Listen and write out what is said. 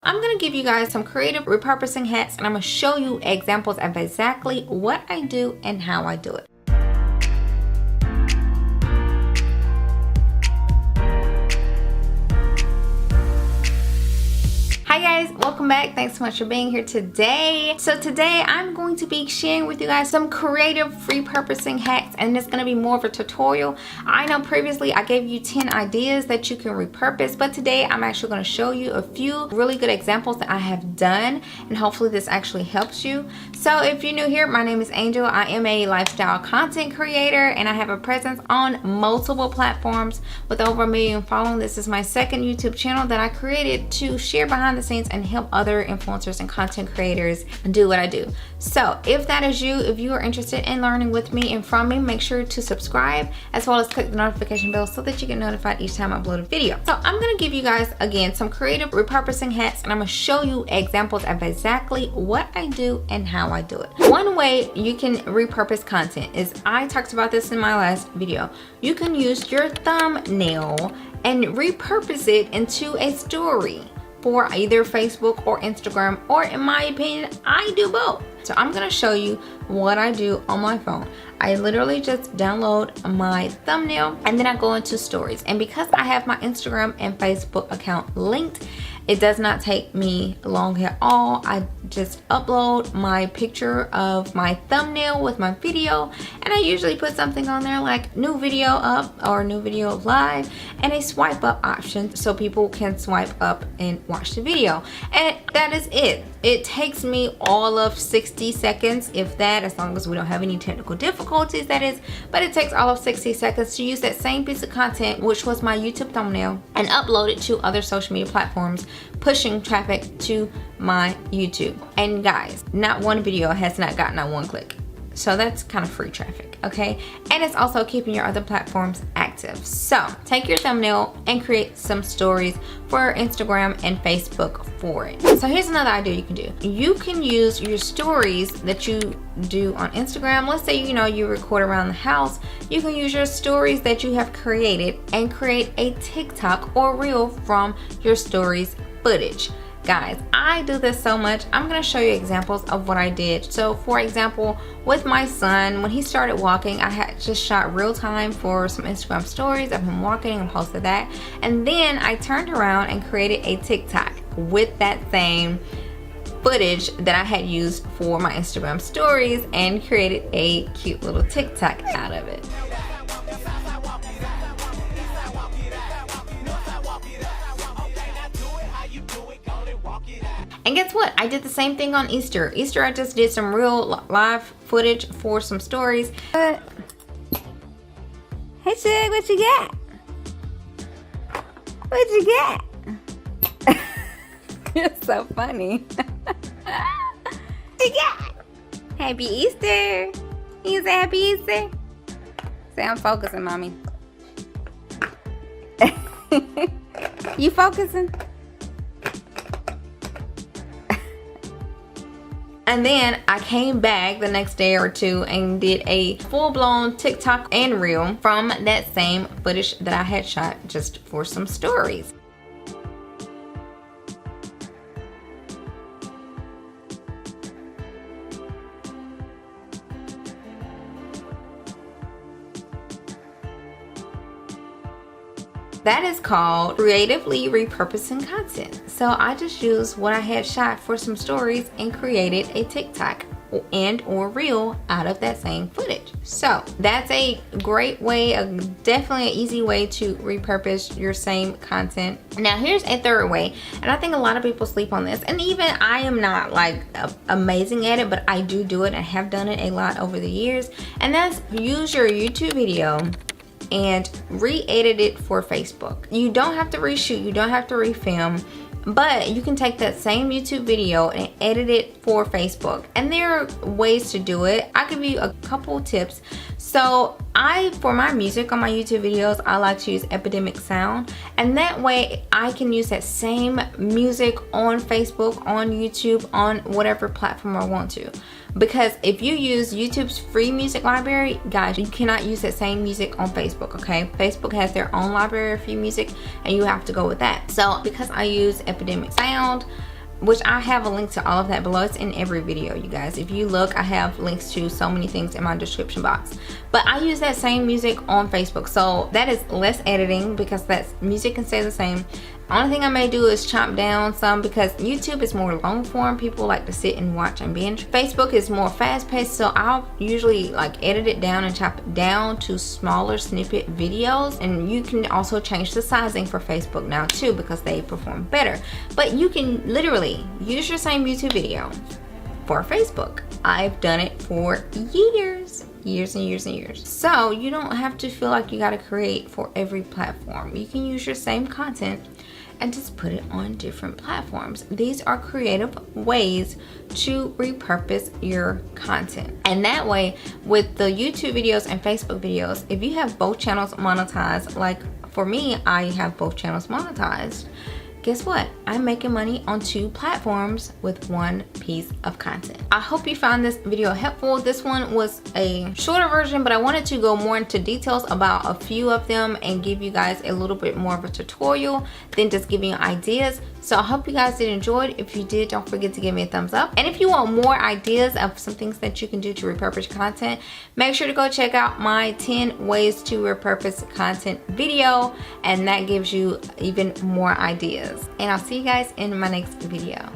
I'm gonna give you guys some creative repurposing hacks, and I'm gonna show you examples of exactly what I do and how I do it. Hi guys, welcome back. Thanks so much for being here today. So today I'm going to be sharing with you guys some creative repurposing hacks, and it's going to be more of a tutorial. I know previously I gave you 10 ideas that you can repurpose, but today I'm actually going to show you a few really good examples that I have done, and hopefully this actually helps you. So if you're new here, my name is Angel. I am a lifestyle content creator, and I have a presence on multiple platforms with over 1 million following. This is my second YouTube channel that I created to share behind the scenes and help other influencers and content creators do what I do. So if that is you, if you are interested in learning with me and from me, make sure to subscribe as well as click the notification bell so that you get notified each time I upload a video. So I'm going to give you guys again some creative repurposing hacks, and I'm going to show you examples of exactly what I do and how I do it. One way you can repurpose content is, I talked about this in my last video, you can use your thumbnail and repurpose it into a story for either Facebook or Instagram, or in my opinion, I do both. So I'm gonna show you what I do on my phone. I literally just download my thumbnail and then I go into stories. And because I have my Instagram and Facebook account linked, it does not take me long at all. I just upload my picture of my thumbnail with my video, and I usually put something on there like new video up or new video live, and a swipe up option so people can swipe up and watch the video. And that is it. It takes me all of 60 seconds, if that, as long as we don't have any technical difficulties, that is. But it takes all of 60 seconds to use that same piece of content, which was my YouTube thumbnail, and upload it to other social media platforms, pushing traffic to my YouTube. And guys, not one video has not gotten a 1 click. So that's kind of free traffic, okay? And it's also keeping your other platforms active. So take your thumbnail and create some stories for Instagram and Facebook for it. So here's another idea you can do. You can use your stories that you do on Instagram. Let's say, you know, you record around the house. You can use your stories that you have created and create a TikTok or reel from your stories footage. Guys, I do this so much. I'm going to show you examples of what I did. So for example, with my son, when he started walking, I had just shot real time for some Instagram stories of him walking and posted that. And then I turned around and created a TikTok with that same footage that I had used for my Instagram stories and created a cute little TikTok out of it. And guess what? I did the same thing on Easter. Easter, I just did some real live footage for some stories. Hey, Shug, what you got? What you got? You're so funny. What you got? Happy Easter. You say happy Easter? Say, I'm focusing, mommy. You focusing? And then I came back the next day or two and did a full-blown TikTok and reel from that same footage that I had shot just for some stories. That is called creatively repurposing content. So I just used what I had shot for some stories and created a TikTok and or reel out of that same footage. So that's a great way, definitely an easy way to repurpose your same content. Now here's a third way, and I think a lot of people sleep on this, and even I am not like amazing at it, but I do it. I have done it a lot over the years, and that's use your YouTube video and re-edit it for Facebook. You don't have to reshoot, you don't have to refilm, but you can take that same YouTube video and edit it for Facebook. And there are ways to do it. I'll give you a couple tips. So for my music on my YouTube videos, I like to use Epidemic Sound, and that way I can use that same music on Facebook, on YouTube, on whatever platform I want to. Because if you use YouTube's free music library, guys, you cannot use that same music on Facebook, okay? Facebook has their own library of free music, and you have to go with that. So because I use Epidemic Sound, which I have a link to all of that below. It's in every video, you guys. If you look, I have links to so many things in my description box. But I use that same music on Facebook, so that is less editing because that music can stay the same. Only thing I may do is chop down some because YouTube is more long form. People like to sit and watch and binge. Facebook is more fast paced, so I'll usually like edit it down and chop it down to smaller snippet videos. And you can also change the sizing for Facebook now too because they perform better. But you can literally use your same YouTube video for Facebook. I've done it for years and years. So you don't have to feel like you got to create for every platform. You can use your same content and just put it on different platforms. These are creative ways to repurpose your content. And that way, with the YouTube videos and Facebook videos, if you have both channels monetized, like for me, I have both channels monetized, guess what? I'm making money on 2 platforms with 1 piece of content. I hope you found this video helpful. This one was a shorter version, but I wanted to go more into details about a few of them and give you guys a little bit more of a tutorial than just giving you ideas. So I hope you guys did enjoy it. If you did, don't forget to give me a thumbs up. And if you want more ideas of some things that you can do to repurpose your content, make sure to go check out my 10 ways to repurpose content video, and that gives you even more ideas. And I'll see you guys in my next video.